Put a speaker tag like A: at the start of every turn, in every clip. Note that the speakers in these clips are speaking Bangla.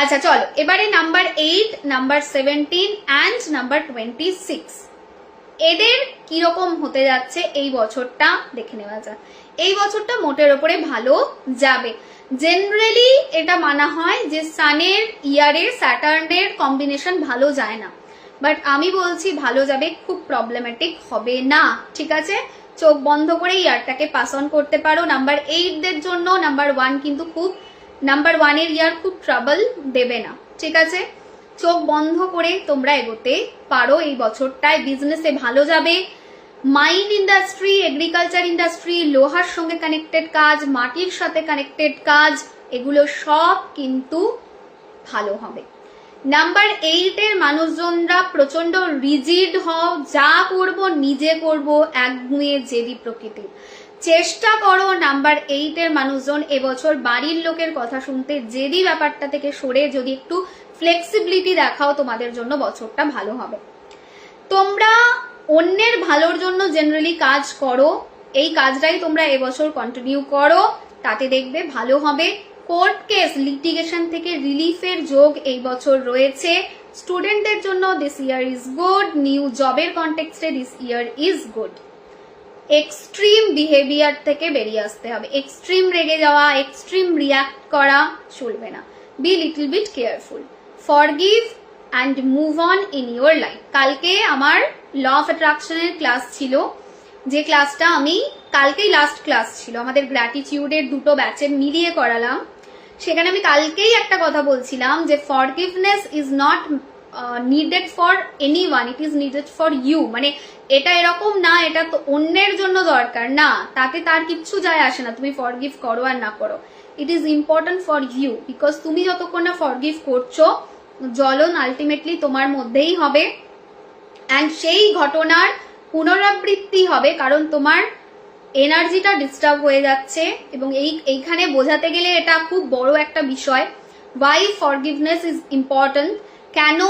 A: আচ্ছা চলো এবারে নাম্বার 8, নাম্বার 17 অ্যান্ড নাম্বার 26 এদের কিরকম হতে যাচ্ছে এই বছরটা দেখে নেওয়া যাক। এই বছরটা মোটের ওপরে ভালো যাবে। জেনারেলি এটা মানা হয় যে সানের ইয়ারে স্যাটার্নের কম্বিনেশন ভালো যায় না, বাট আমি বলছি ভালো যাবে, খুব প্রবলেমেটিক হবে না। ঠিক আছে, চোখ বন্ধ করে ইয়ারটাকে পাস অন করতে পারো। নাম্বার 8 দের জন্য নাম্বার 1 কিন্তু খুব, নাম্বার 1 এর ইয়ার খুব ট্রাবল দেবে না। ঠিক আছে, চোখ বন্ধ করে তোমরা এগোতে পারো। এই বছরটায় বিজনেসে ভালো যাবে। মাইন ইন্ডাস্ট্রি, এগ্রিকালচার ইন্ডাস্ট্রি, লোহার সঙ্গে কানেক্টেড কাজ, মাটির সাথে কানেক্টেড কাজ, এগুলো সব কিন্তু ভালো হবে। নাম্বার 8 এর মানুষজনরা প্রচন্ড রিজিড হও, যা করব নিজে করব, একগুঁয়ে জেদি প্রকৃতির। চেষ্টা করো নাম্বার 8 এর মানুষজন এবছর বাড়ির লোকের কথা শুনতে, জেদি ব্যাপারটা থেকে সরে যদি একটু ফ্লেক্সিবিলিটি দেখাও, তোমাদের জন্য বছরটা ভালো হবে। তোমরা অন্যের ভালোর জন্য জেনারেলি কাজ করো, এই কাজটাই তোমরা এবছর কন্টিনিউ করো, তাতে দেখবে ভালো হবে। কোর্ট কেস, লিটিগেশন থেকে রিলিফের যোগ এই বছর রয়েছে। স্টুডেন্টদের জন্য this year is good. New জবের কন্টেক্সটে this year is good. Extreme behaviour থেকে বেরিয়ে আসতে হবে। এক্সট্রিম রেগে যাওয়া, এক্সট্রিম রিয়াক্ট করা চলবে না। Be little bit careful, forgive and move on in your life. কালকে আমার ল অফ অ্যাট্রাকশনের ক্লাস ছিল, যে ক্লাসটা আমি কালকেই লাস্ট ক্লাস ছিল, আমাদের গ্র্যাটিটিউডের দুটো ব্যাচের মিলিয়ে করালাম। সেখানে আমি কালকেই একটা কথা বলছিলাম যে forgiveness is not needed for anyone, it is needed for you. মানে এটা এরকম না এটা তো অন্যের জন্য দরকার না, তাতে তার কিচ্ছু যায় আসে না তুমি ফরগিভ করো আর না করো। It is important for you, because তুমি যতক্ষণ না ফরগিভ করছো, জ্বলন আলটিমেটলি তোমার মধ্যেই হবে অ্যান্ড সেই ঘটনার পুনরাবৃত্তি হবে, কারণ তোমার এনার্জিটা ডিস্টার্ব হয়ে যাচ্ছে। এবং এইখানে বোঝাতে গেলে এটা খুব বড় একটা বিষয়, ওয়াই ফরগিভনেস ইজ ইম্পর্টেন্ট, কেন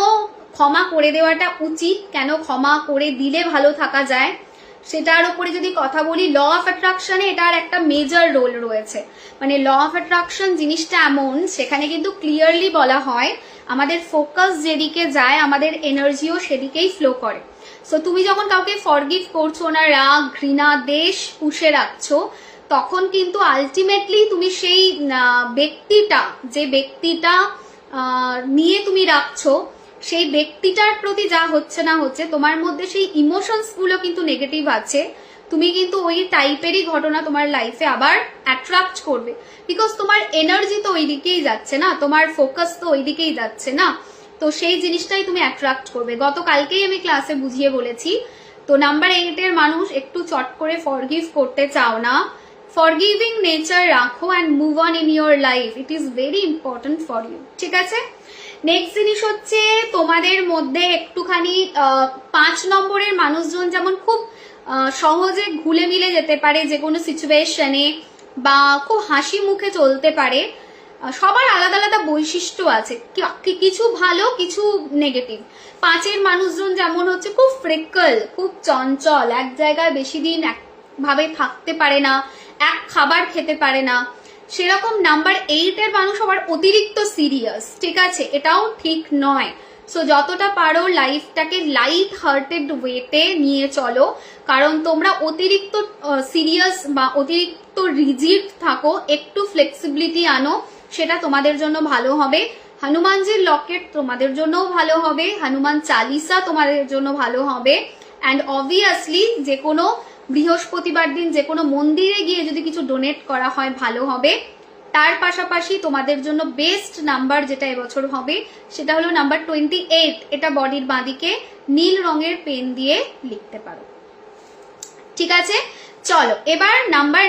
A: ক্ষমা করে দেওয়াটা উচিত, কেন ক্ষমা করে দিলে ভালো থাকা যায়, সেটার উপরে যদি কথা বলি, ল অফ অ্যাট্রাকশনে এটার একটা মেজর রোল রয়েছে। মানে ল অফ অ্যাট্রাকশন জিনিসটা এমন, সেখানে কিন্তু ক্লিয়ারলি বলা হয় আমাদের ফোকাস যেদিকে যায় আমাদের এনার্জিও সেদিকেই ফ্লো করে। সো তুমি যখন কাউকে ফরগিভ করছো না, রাগ, ঘৃণা, দেশ পুষে রাখছো, তখন কিন্তু আলটিমেটলি তুমি সেই ব্যক্তিটা, যে ব্যক্তিটা নিয়ে তুমি রাখছো, সেই ব্যক্তিটার প্রতি যা হচ্ছে না হচ্ছে, তোমার মধ্যে সেই ইমোশনস গুলো কিন্তু নেগেটিভ আছে। তুমি কিন্তু ওই টাইপেরই ঘটনা তোমার লাইফে আবার অ্যাট্রাক্ট করবে, বিকজ তোমার এনার্জি তো ওই দিকেই যাচ্ছে না, তোমার ফোকাস তো ওই দিকেই যাচ্ছে না, তো সেই জিনিসটাই তুমি অ্যাট্রাক্ট করবে। গতকালকেই আমি ক্লাসে বুঝিয়ে বলেছি। তো নাম্বার 8 এর মানুষ একটু চট করে ফরগিভ করতে চাও না, ফরগিভিং নেচার রাখো and move on in your life, it is very important for you. ঠিক আছে, নেক্সট জিনিস হচ্ছে তোমাদের মধ্যে একটুখানি 5 নম্বরের মানুষজন যেমন খুব সহজে ঘুলে মিলে যেতে পারে যে কোনো সিচুয়েশনে, বা খুব হাসি মুখে চলতে পারে। সবার আলাদা আলাদা বৈশিষ্ট্য আছে, কিছু ভালো কিছু নেগেটিভ। 5 এর মানুষজন যেমন হচ্ছে খুব ফ্রিকল, খুব চঞ্চল, এক জায়গায় বেশি দিন একভাবে থাকতে পারে না, এক খাবার খেতে পারে না, সেরকম নাম্বার 8 এর মানুষ আবার অতিরিক্ত সিরিয়াস। ঠিক আছে, এটাও ঠিক নয়। সো যতটা পারো লাইফটাকে লাইট হার্টেড ওয়েতে নিয়ে চলো, কারণ তোমরা অতিরিক্ত সিরিয়াস বা অতিরিক্ত রিজিড থাকো, একটু ফ্লেক্সিবিলিটি আনো, সেটা তোমাদের জন্য ভালো হবে। হনুমানজির লকেট তোমাদের জন্যও ভালো হবে, হনুমান চালিসা তোমাদের জন্য ভালো হবে, অ্যান্ড অবভিয়াসলি যে কোনো বৃহস্পতিবার দিন যে কোনো মন্দিরে গিয়ে যদি কিছু ডোনেট করা হয় ভালো হবে। তার পাশাপাশি তোমাদের জন্য বেস্ট নাম্বার যেটা এবছর হবে সেটা হলো নাম্বার 28। এটা বডির বাঁদিকে নীল রঙের পেন দিয়ে লিখতে পারো। ঠিক আছে, চলো এবার নাম্বার